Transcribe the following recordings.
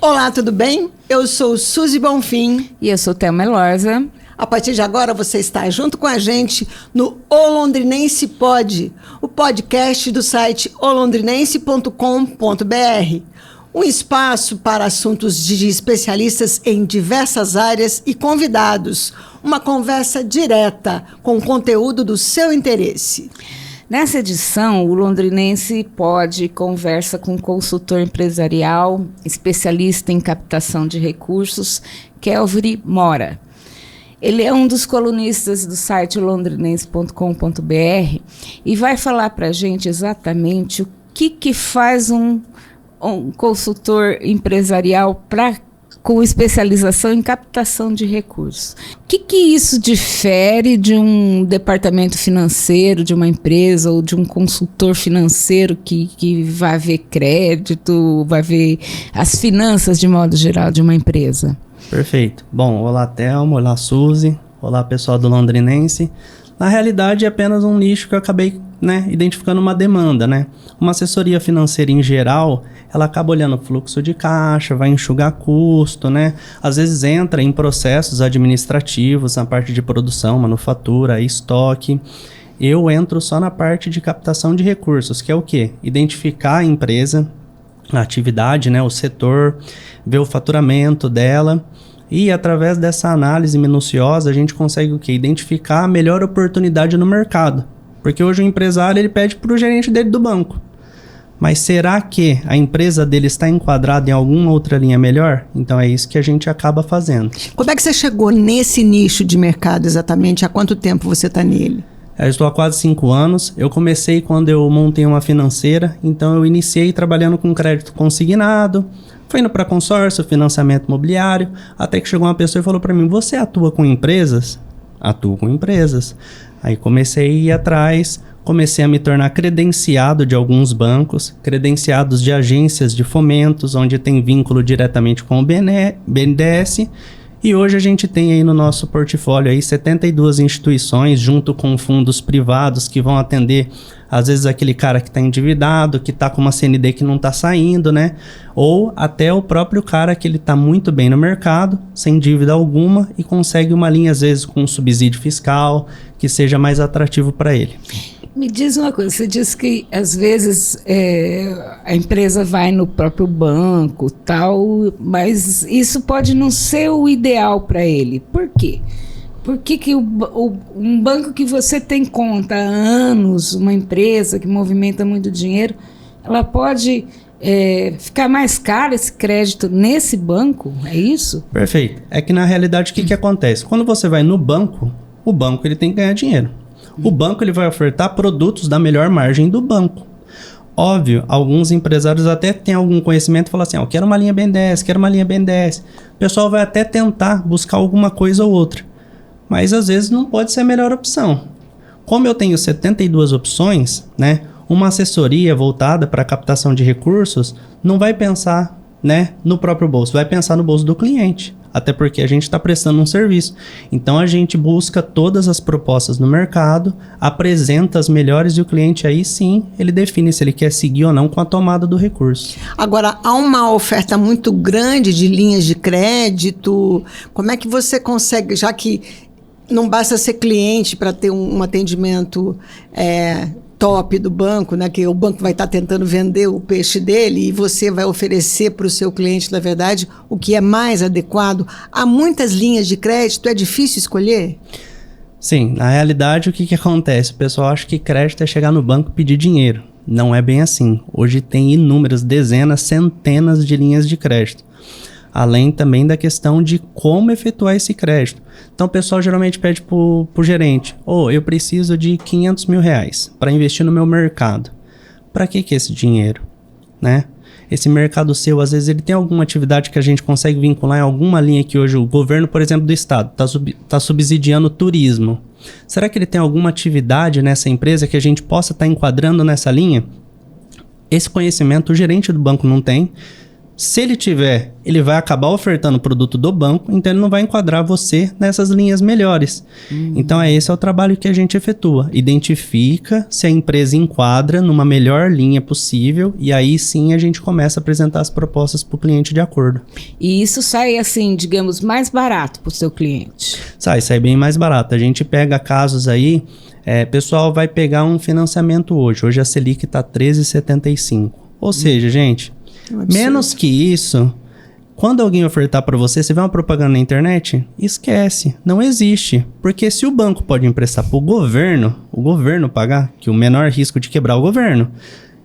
Olá, tudo bem? Eu sou Suzy Bonfim. E eu sou Thelma Elorza. A partir de agora você está junto com a gente no O Londrinense Pod, o podcast do site olondrinense.com.br. Um espaço para assuntos de especialistas em diversas áreas e convidados. Uma conversa direta com conteúdo do seu interesse. Nessa edição, o Londrinense Pod conversa com um consultor empresarial, especialista em captação de recursos, Kelvin Mora. Ele é um dos colunistas do site londrinense.com.br e vai falar para a gente exatamente o que faz um consultor empresarial com especialização em captação de recursos. O que isso difere de um departamento financeiro, de uma empresa ou de um consultor financeiro que vai ver crédito, vai ver as finanças de modo geral de uma empresa? Perfeito. Bom, olá Thelma, olá Suzy, olá pessoal do Londrinense. Na realidade é apenas um nicho que eu acabei identificando uma demanda, Uma assessoria financeira em geral, ela acaba olhando o fluxo de caixa, vai enxugar custo, Às vezes entra em processos administrativos, na parte de produção, manufatura, estoque. Eu entro só na parte de captação de recursos, que é o quê? Identificar a empresa, a atividade, o setor, ver o faturamento dela. E através dessa análise minuciosa, a gente consegue o quê? Identificar a melhor oportunidade no mercado. Porque hoje o empresário ele pede para o gerente dele do banco. Mas será que a empresa dele está enquadrada em alguma outra linha melhor? Então é isso que a gente acaba fazendo. Como é que você chegou nesse nicho de mercado exatamente? Há quanto tempo você está nele? Eu estou há quase 5 anos. Eu comecei quando eu montei uma financeira. Então eu iniciei trabalhando com crédito consignado. Foi indo para consórcio, financiamento imobiliário. Até que chegou uma pessoa e falou para mim: você atua com empresas? Atuo com empresas. Aí comecei a ir atrás, comecei a me tornar credenciado de alguns bancos, credenciados de agências de fomentos, onde tem vínculo diretamente com o BNDES. E hoje a gente tem aí no nosso portfólio aí 72 instituições, junto com fundos privados que vão atender, às vezes, aquele cara que está endividado, que está com uma CND que não está saindo, Ou até o próprio cara que ele está muito bem no mercado, sem dívida alguma, e consegue uma linha, às vezes, com um subsídio fiscal, que seja mais atrativo para ele. Me diz uma coisa, você disse que às vezes a empresa vai no próprio banco, tal, mas isso pode não ser o ideal para ele. Por quê? Por que um banco que você tem conta há anos, uma empresa que movimenta muito dinheiro, ela pode ficar mais caro esse crédito nesse banco? É isso? Perfeito. É que na realidade o que acontece? Quando você vai no banco, o banco ele tem que ganhar dinheiro. O banco ele vai ofertar produtos da melhor margem do banco. Óbvio, alguns empresários até têm algum conhecimento e falam assim: eu quero uma linha BNDES, quero uma linha BNDES. O pessoal vai até tentar buscar alguma coisa ou outra. Mas às vezes não pode ser a melhor opção. Como eu tenho 72 opções, uma assessoria voltada para a captação de recursos não vai pensar no próprio bolso, vai pensar no bolso do cliente. Até porque a gente está prestando um serviço. Então a gente busca todas as propostas no mercado, apresenta as melhores e o cliente aí sim, ele define se ele quer seguir ou não com a tomada do recurso. Agora, há uma oferta muito grande de linhas de crédito. Como é que você consegue, já que não basta ser cliente para ter um atendimento top do banco, que o banco vai estar tentando vender o peixe dele e você vai oferecer para o seu cliente, na verdade, o que é mais adequado. Há muitas linhas de crédito, é difícil escolher? Sim, na realidade o que acontece? O pessoal acha que crédito é chegar no banco e pedir dinheiro. Não é bem assim. Hoje tem inúmeras, dezenas, centenas de linhas de crédito. Além também da questão de como efetuar esse crédito. Então o pessoal geralmente pede para o gerente: eu preciso de R$500 mil para investir no meu mercado. Para que esse dinheiro? Esse mercado seu, às vezes ele tem alguma atividade que a gente consegue vincular em alguma linha que hoje o governo, por exemplo, do estado está subsidiando o turismo. Será que ele tem alguma atividade nessa empresa que a gente possa estar enquadrando nessa linha? Esse conhecimento o gerente do banco não tem. Se ele tiver, ele vai acabar ofertando o produto do banco, então ele não vai enquadrar você nessas linhas melhores. Então, esse é o trabalho que a gente efetua. Identifica se a empresa enquadra numa melhor linha possível e aí sim a gente começa a apresentar as propostas para o cliente de acordo. E isso sai, assim, digamos, mais barato para o seu cliente? Sai bem mais barato. A gente pega casos aí, pessoal vai pegar um financiamento hoje. Hoje a Selic está 13,75. Ou seja, gente... menos que isso, quando alguém ofertar para você, você vê uma propaganda na internet, esquece, não existe. Porque se o banco pode emprestar para o governo pagar, que o menor risco de quebrar é o governo.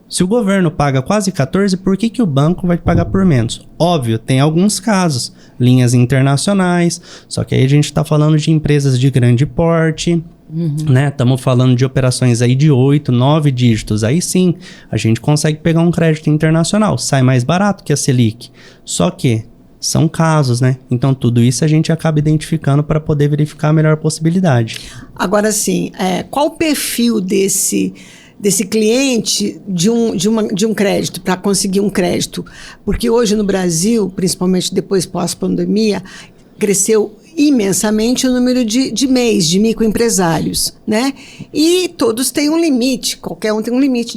Se o governo paga quase 14, por que o banco vai pagar por menos? Óbvio, tem alguns casos, linhas internacionais, só que aí a gente está falando de empresas de grande porte, né? Estamos falando de operações aí de 8, 9 dígitos. Aí sim, a gente consegue pegar um crédito internacional. Sai mais barato que a Selic. Só que são casos, né? Então, tudo isso a gente acaba identificando para poder verificar a melhor possibilidade. Agora sim, qual o perfil desse cliente de um crédito, para conseguir um crédito? Porque hoje no Brasil, principalmente depois pós-pandemia, cresceu imensamente o número de MEIs, de microempresários, né? E todos têm um limite, qualquer um tem um limite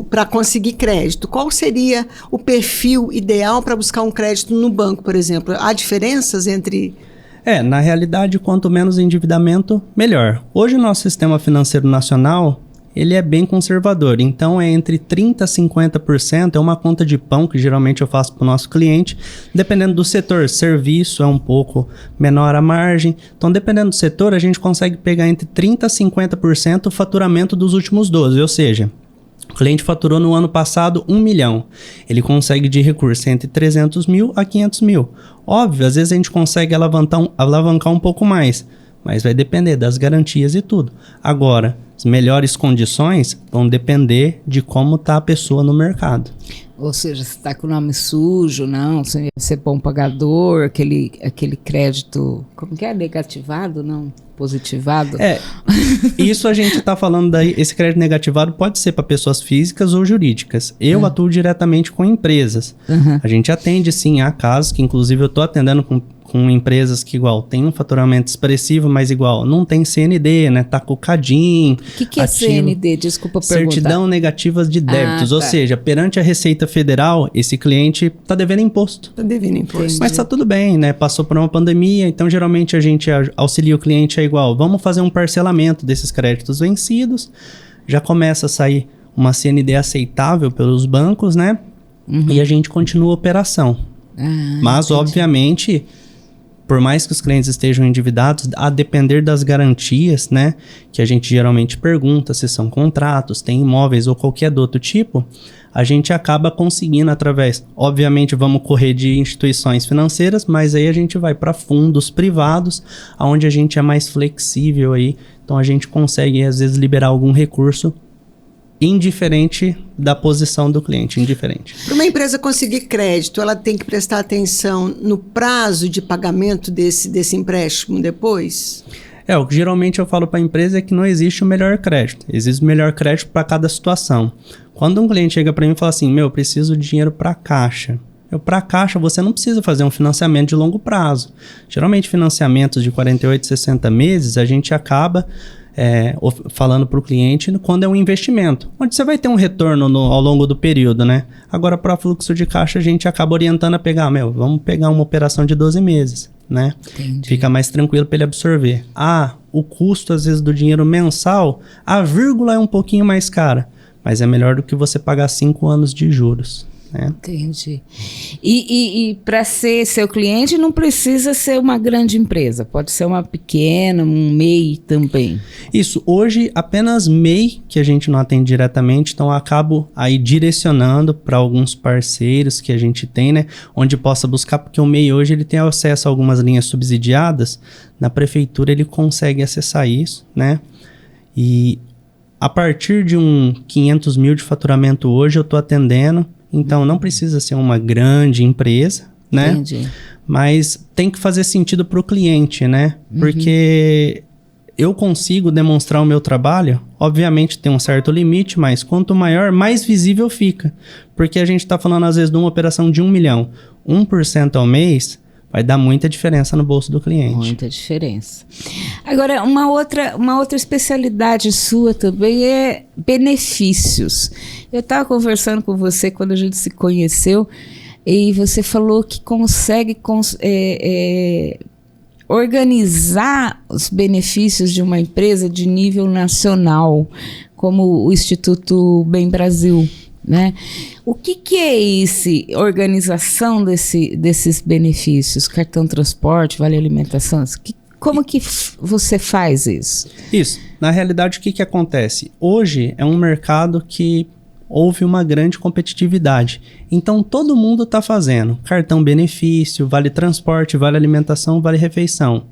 para conseguir crédito. Qual seria o perfil ideal para buscar um crédito no banco, por exemplo? Há diferenças entre... Na realidade, quanto menos endividamento, melhor. Hoje o nosso sistema financeiro nacional, ele é bem conservador, então é entre 30% a 50%, é uma conta de pão que geralmente eu faço para o nosso cliente, dependendo do setor. Serviço é um pouco menor a margem, então dependendo do setor a gente consegue pegar entre 30% a 50% o faturamento dos últimos 12, ou seja, o cliente faturou no ano passado 1 milhão, ele consegue de recurso entre 300 mil a 500 mil. Óbvio, às vezes a gente consegue alavancar um pouco mais, mas vai depender das garantias e tudo. Agora, as melhores condições vão depender de como está a pessoa no mercado. Ou seja, se está com o nome sujo, não, se é bom pagador, aquele crédito, como que é? Negativado, não? Positivado? Isso a gente está falando daí, esse crédito negativado pode ser para pessoas físicas ou jurídicas. Eu atuo diretamente com empresas. A gente atende sim a casos que inclusive eu estou atendendo com empresas que igual tem um faturamento expressivo, mas igual não tem CND, né? Tá com o CADIM. O que é CND? Desculpa perguntar. Certidão negativa de débitos. Tá. Ou seja, perante a Receita Federal, esse cliente tá devendo imposto. Está devendo imposto. Mas tá tudo bem, né? Passou por uma pandemia, então geralmente a gente auxilia o cliente igual, vamos fazer um parcelamento desses créditos vencidos, já começa a sair uma CND aceitável pelos bancos, né? E a gente continua a operação. Mas, obviamente, por mais que os clientes estejam endividados, a depender das garantias, né? Que a gente geralmente pergunta se são contratos, tem imóveis ou qualquer outro tipo, a gente acaba conseguindo através... Obviamente, vamos correr de instituições financeiras, mas aí a gente vai para fundos privados, onde a gente é mais flexível aí. Então, a gente consegue, às vezes, liberar algum recurso indiferente da posição do cliente, indiferente. Para uma empresa conseguir crédito, ela tem que prestar atenção no prazo de pagamento desse empréstimo depois? O que geralmente eu falo para a empresa é que não existe o melhor crédito. Existe o melhor crédito para cada situação. Quando um cliente chega para mim e fala assim, eu preciso de dinheiro para caixa. Para caixa, você não precisa fazer um financiamento de longo prazo. Geralmente, financiamentos de 48, 60 meses, a gente acaba... falando para o cliente quando é um investimento, onde você vai ter um retorno ao longo do período, né? Agora, para fluxo de caixa, a gente acaba orientando a pegar, vamos pegar uma operação de 12 meses, né? Entendi. Fica mais tranquilo para ele absorver. O custo, às vezes, do dinheiro mensal, a vírgula é um pouquinho mais cara, mas é melhor do que você pagar 5 anos de juros. Entendi. E para ser seu cliente não precisa ser uma grande empresa, pode ser uma pequena, um MEI também. Isso, hoje apenas MEI que a gente não atende diretamente, então eu acabo aí direcionando para alguns parceiros que a gente tem, né, onde possa buscar, porque o MEI hoje ele tem acesso a algumas linhas subsidiadas, na prefeitura ele consegue acessar isso, né, e a partir de 500 mil de faturamento hoje eu estou atendendo. Então, não precisa ser uma grande empresa, né? Entendi. Mas tem que fazer sentido para o cliente, né? Porque eu consigo demonstrar o meu trabalho, obviamente tem um certo limite, mas quanto maior, mais visível fica. Porque a gente está falando às vezes de uma operação de 1 milhão. 1% ao mês vai dar muita diferença no bolso do cliente. Muita diferença. Agora, uma outra especialidade sua também é benefícios. Eu estava conversando com você quando a gente se conheceu e você falou que consegue organizar os benefícios de uma empresa de nível nacional, como o Instituto Bem Brasil, né? O que é organização desses benefícios? Cartão transporte, vale alimentação? Como que você faz isso? Isso. Na realidade, o que acontece? Hoje é um mercado que houve uma grande competitividade. Então, todo mundo está fazendo cartão benefício, vale transporte, vale alimentação, vale refeição.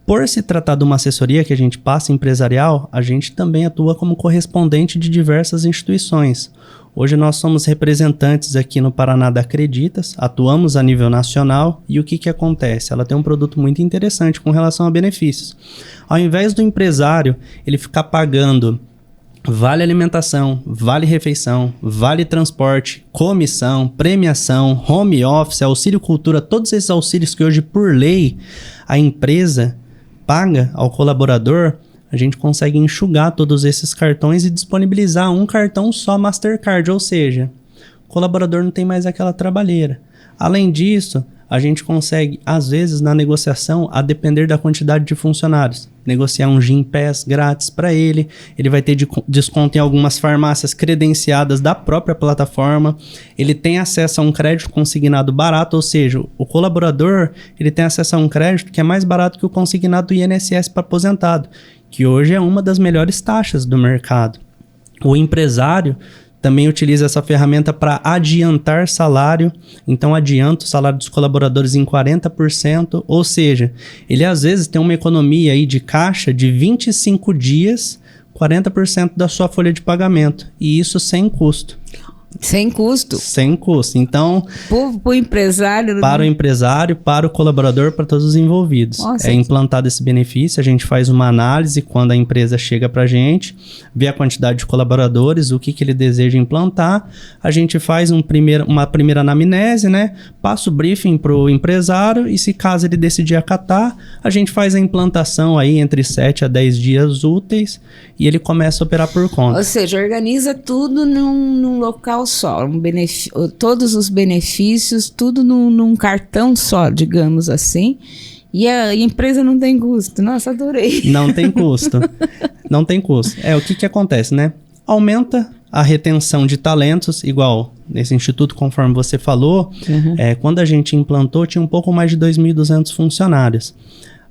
Por se tratar de uma assessoria que a gente passa empresarial, a gente também atua como correspondente de diversas instituições. Hoje nós somos representantes aqui no Paraná da Acreditas, atuamos a nível nacional e o que acontece? Ela tem um produto muito interessante com relação a benefícios. Ao invés do empresário ele ficar pagando vale alimentação, vale refeição, vale transporte, comissão, premiação, home office, auxílio cultura, todos esses auxílios que hoje por lei a empresa paga ao colaborador, a gente consegue enxugar todos esses cartões e disponibilizar um cartão só Mastercard, ou seja, o colaborador não tem mais aquela trabalheira. Além disso, a gente consegue, às vezes, na negociação, a depender da quantidade de funcionários, negociar um Gympass grátis para ele, ele vai ter desconto em algumas farmácias credenciadas da própria plataforma, ele tem acesso a um crédito consignado barato, ou seja, o colaborador ele tem acesso a um crédito que é mais barato que o consignado do INSS para aposentado, que hoje é uma das melhores taxas do mercado. O empresário também utiliza essa ferramenta para adiantar salário, então adianta o salário dos colaboradores em 40%, ou seja, ele às vezes tem uma economia aí de caixa de 25 dias, 40% da sua folha de pagamento, e isso sem custo. Sem custo? Sem custo. Então, para o empresário... Para o empresário, para o colaborador, para todos os envolvidos. Nossa, é implantado esse benefício, a gente faz uma análise quando a empresa chega para a gente, vê a quantidade de colaboradores, o que ele deseja implantar, a gente faz uma primeira anamnese, né? Passa o briefing para o empresário e se caso ele decidir acatar, a gente faz a implantação aí entre 7 a 10 dias úteis e ele começa a operar por conta. Ou seja, organiza tudo num local só, todos os benefícios, tudo num cartão só, digamos assim, e a empresa não tem custo. Nossa, adorei. Não tem custo. Não tem custo. O que acontece, né? Aumenta a retenção de talentos, igual nesse instituto, conforme você falou, quando a gente implantou, tinha um pouco mais de 2.200 funcionários.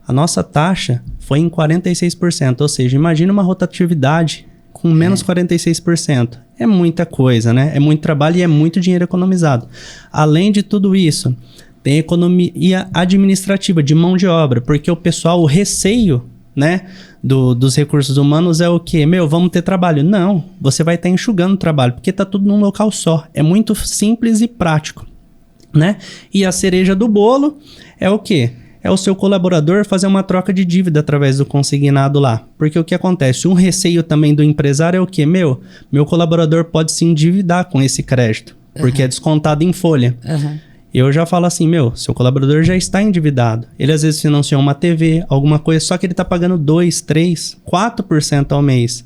A nossa taxa foi em 46%, ou seja, imagina uma rotatividade com menos 46%. É muita coisa, né? É muito trabalho e é muito dinheiro economizado. Além de tudo isso, tem economia administrativa de mão de obra, porque o pessoal, o receio, né, dos recursos humanos é o quê? Vamos ter trabalho. Não, você vai estar enxugando o trabalho, porque está tudo num local só. É muito simples e prático, né? E a cereja do bolo é o quê? É o seu colaborador fazer uma troca de dívida através do consignado lá. Porque o que acontece? Um receio também do empresário é o quê? Meu colaborador pode se endividar com esse crédito, porque é descontado em folha. Eu já falo assim, seu colaborador já está endividado. Ele às vezes financiou uma TV, alguma coisa, só que ele está pagando 2, 3, 4% ao mês.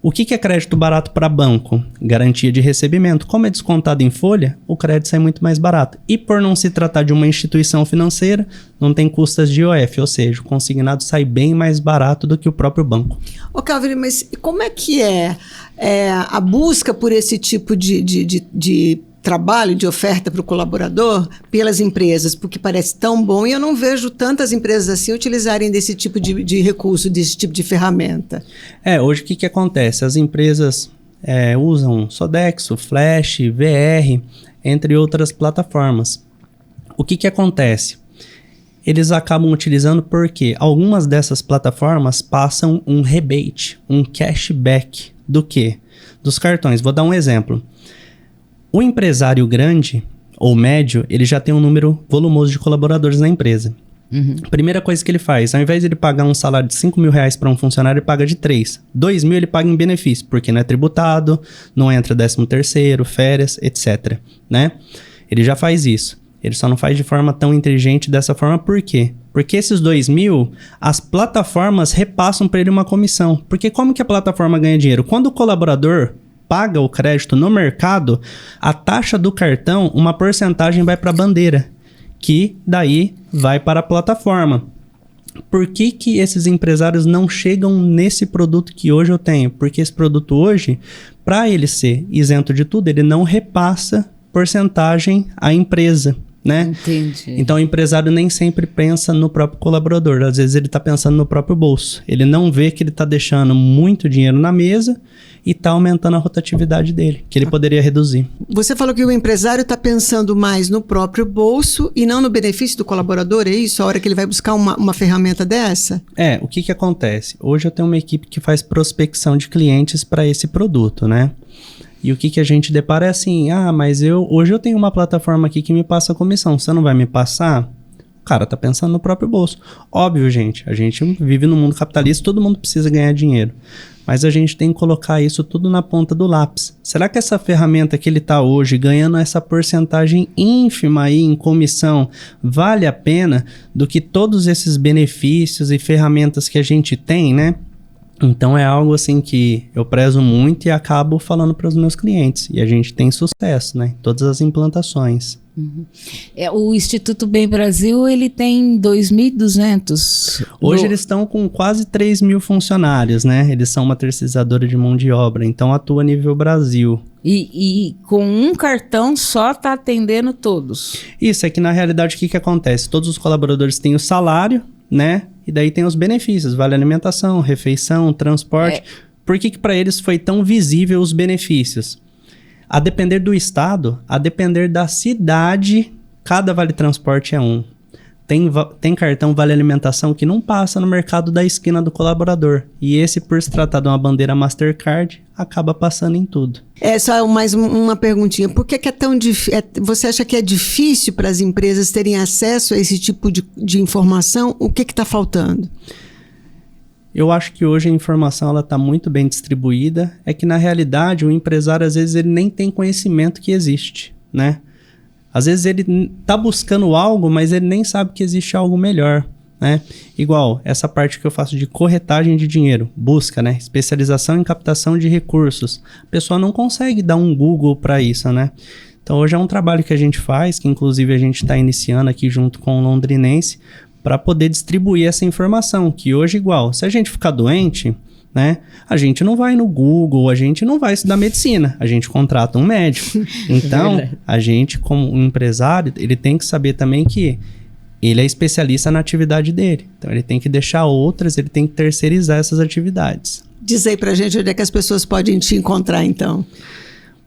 O que é crédito barato para banco? Garantia de recebimento. Como é descontado em folha, o crédito sai muito mais barato. E por não se tratar de uma instituição financeira, não tem custas de IOF, ou seja, o consignado sai bem mais barato do que o próprio banco. Ô, Calvin, mas como é que é a busca por esse tipo de trabalho, de oferta para o colaborador pelas empresas? Porque parece tão bom e eu não vejo tantas empresas assim utilizarem desse tipo de recurso, desse tipo de ferramenta. Hoje o que acontece? As empresas usam Sodexo, Flash, VR, entre outras plataformas. O que acontece? Eles acabam utilizando porque algumas dessas plataformas passam um rebate, um cashback do quê? Dos cartões. Vou dar um exemplo. O empresário grande ou médio, ele já tem um número volumoso de colaboradores na empresa. Primeira coisa que ele faz, ao invés de ele pagar um salário de R$5.000 para um funcionário, ele paga de 3. R$2.000 ele paga em benefício, porque não é tributado, não entra 13º, férias, etc. Né? Ele já faz isso. Ele só não faz de forma tão inteligente dessa forma, por quê? Porque esses 2.000, as plataformas repassam para ele uma comissão. Porque como que a plataforma ganha dinheiro? Quando o colaborador paga o crédito no mercado, a taxa do cartão, uma porcentagem vai para a bandeira, que daí vai para a plataforma. Por que que esses empresários não chegam nesse produto que hoje eu tenho? Porque esse produto hoje, para ele ser isento de tudo, ele não repassa porcentagem à empresa, né? Entendi. Então o empresário nem sempre pensa no próprio colaborador, às vezes ele está pensando no próprio bolso. Ele não vê que ele está deixando muito dinheiro na mesa e está aumentando a rotatividade dele, que ele poderia reduzir. Você falou que o empresário está pensando mais no próprio bolso e não no benefício do colaborador, é isso? A hora que ele vai buscar uma ferramenta dessa? O que acontece? Hoje eu tenho uma equipe que faz prospecção de clientes para esse produto, né? E o que a gente depara é assim, mas hoje eu tenho uma plataforma aqui que me passa comissão, você não vai me passar? O cara tá pensando no próprio bolso. Óbvio, gente, a gente vive num mundo capitalista, todo mundo precisa ganhar dinheiro. Mas a gente tem que colocar isso tudo na ponta do lápis. Será que essa ferramenta que ele tá hoje, ganhando essa porcentagem ínfima aí em comissão, vale a pena do que todos esses benefícios e ferramentas que a gente tem, né? Então é algo assim que eu prezo muito e acabo falando para os meus clientes. E a gente tem sucesso, né? Em todas as implantações. O Instituto Bem Brasil, ele tem 2.200. Hoje eles estão com quase 3.000 funcionários, né? Eles são uma terceirizadora de mão de obra, então atua a nível Brasil. E com um cartão só está atendendo todos? Isso, é que na realidade o que acontece? Todos os colaboradores têm o salário, né? E daí tem os benefícios, vale alimentação, refeição, transporte. Por que para eles foi tão visível os benefícios? A depender do estado, a depender da cidade, cada vale transporte é um. Tem cartão vale alimentação que não passa no mercado da esquina do colaborador. E esse, por se tratar de uma bandeira Mastercard, acaba passando em tudo. Só mais uma perguntinha. Por que é tão difícil? Você acha que é difícil para as empresas terem acesso a esse tipo de informação? O que está faltando? Eu acho que hoje a informação está muito bem distribuída. É que, na realidade, o empresário, às vezes, ele nem tem conhecimento que existe, né? Às vezes ele está buscando algo, mas ele nem sabe que existe algo melhor, né? Igual essa parte que eu faço de corretagem de dinheiro, busca, né? Especialização em captação de recursos. A pessoa não consegue dar um Google para isso, né? Então hoje é um trabalho que a gente faz, que inclusive a gente está iniciando aqui junto com o Londrinense, para poder distribuir essa informação, que hoje igual, se a gente ficar doente, né, a gente não vai no Google, a gente não vai estudar medicina, a gente contrata um médico. Então, a gente como um empresário, ele tem que saber também que ele é especialista na atividade dele. Então, ele tem que deixar outras, ele tem que terceirizar essas atividades. Diz aí pra gente onde é que as pessoas podem te encontrar, então.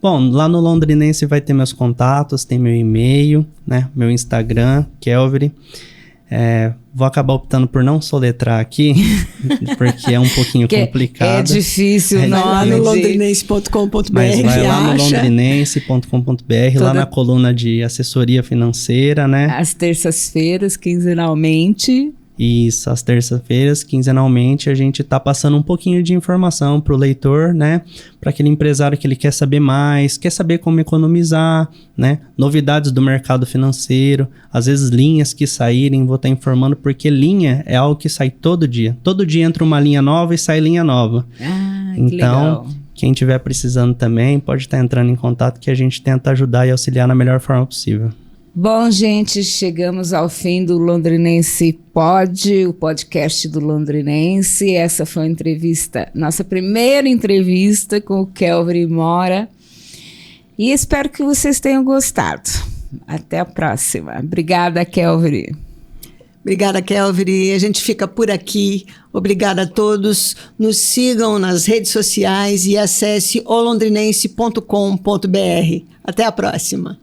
Bom, lá no Londrinense vai ter meus contatos, tem meu e-mail, né, meu Instagram, Kelvry. Vou acabar optando por não soletrar aqui, porque é um pouquinho complicado. É difícil o nome. Vai lá no londrinense.com.br. Mas vai lá no londrinense.com.br, lá na coluna de assessoria financeira, né? Às terças-feiras, quinzenalmente. Isso, às terças-feiras, quinzenalmente, a gente tá passando um pouquinho de informação pro leitor, né? Para aquele empresário que ele quer saber mais, quer saber como economizar, né? Novidades do mercado financeiro, às vezes linhas que saírem, vou estar informando, porque linha é algo que sai todo dia. Todo dia entra uma linha nova e sai linha nova. Que legal. Quem estiver precisando também, pode estar entrando em contato que a gente tenta ajudar e auxiliar na melhor forma possível. Bom, gente, chegamos ao fim do Londrinense Pod, o podcast do Londrinense. Essa foi a entrevista, nossa primeira entrevista com o Kelvry Mora. E espero que vocês tenham gostado. Até a próxima. Obrigada, Kelvry. Obrigada, Kelvry. A gente fica por aqui. Obrigada a todos. Nos sigam nas redes sociais e acesse olondrinense.com.br. Até a próxima.